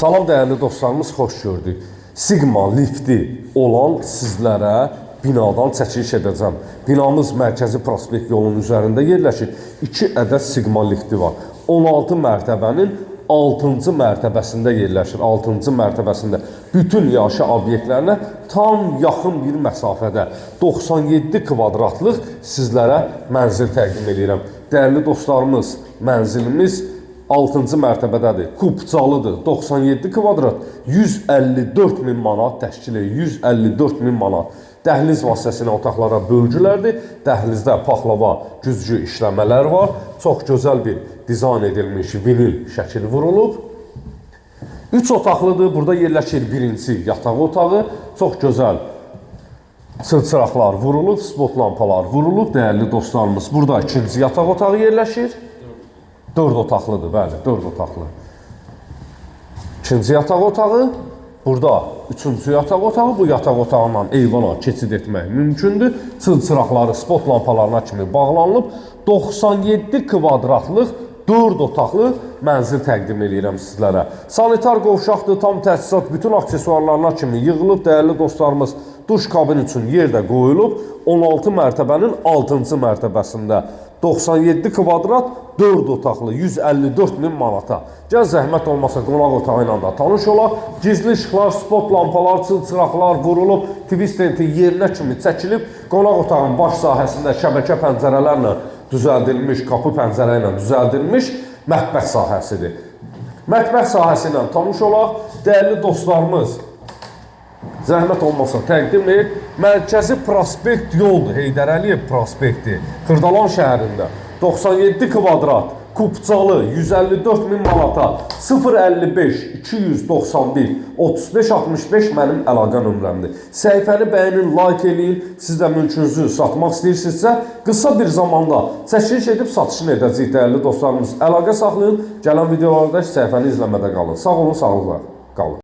Salam dəyərli dostlarımız, xoş gördük. Sigma lifti olan sizlərə binadan çəkiliş edəcəm. Binamız Mərkəzi Prospekt yolunun üzərində yerləşir. 2 ədəd Sigma lifti var. 16 mərtəbənin 6-cı mərtəbəsində yerləşir. 6-cı mərtəbəsində bütün yaşa obyektlərinə tam yaxın bir məsafədə 97 kvadratlıq sizlərə mənzil təqdim edirəm. Dəyərli dostlarımız, mənzilimiz 6-cı mərtəbədədir. Kubcalıdır. 97 kvadrat 154 min manat təşkil edir. 154 min manat. Dəhliz vasitəsilə otaqlara bölgülərdir. Dəhlizdə paxlava güzgü işləmələr var. Çox gözəl bir dizayn edilmiş vinil şəkil vurulub. 3 otaqlıdır. Burada yerləşir birinci yataq otağı. Çox gözəl çırçıraqlar vurulub, spot lampalar vurulub. Dəyərli dostlarımız, burada ikinci yataq otağı yerləşir. 4 otaqlıdır, bəli, 4 otaqlı. İkinci yataq otağı, burada üçüncü yataq otağı, bu yataq otağından eyvana keçid etmək mümkündür. Çırçıraqları spot lampalarına kimi bağlanılıb, 97 kvadratlıq 4 otaqlı mənzil təqdim edirəm sizlərə. Sanitar qovşaqdır, tam təsisat, bütün aksesuarlarına kimi yığılıb, dəyərli dostlarımız, duş kabin üçün yer də qoyulub, 16 mərtəbənin 6-cı mərtəbəsində 97 kvadrat 4 otaqlı 154 min manata. Gəl zəhmət olmasa qonaq otağı ilə də tanış olaq. Gizli işıqlar, spot lampalar, çırçıraqlar vurulub, twistenti yerinə kimi çəkilib, qonaq otağın baş sahəsində şəbəkə pəncərələrlə düzəldilmiş, qapı pəncərə ilə düzəldilmiş mətbəx sahəsidir. Mətbəx sahəsi ilə tanış olaq. Dəyərli dostlarımız, zəhmət olmasa təqdim et. Mərkəzi Prospekt yoldur, Heydər Əliyev prospekti, Xırdalan şəhərində. 97 kvadrat, kubcalı, 154 min manata, 055 291 35 65 mənim əlaqə nömrəmdir. Səhifəni bəyənin, like eləyin. Siz də mülkünüzü satmaq istəyirsinizsə, qısa bir zamanda çəkiliş edib satışını edəcəyik dəyərli dostlarımız. Əlaqə saxlayın. Gələn videolarda səhifəni izləmədə qalın. Sağ olun, sağlıqla qalın.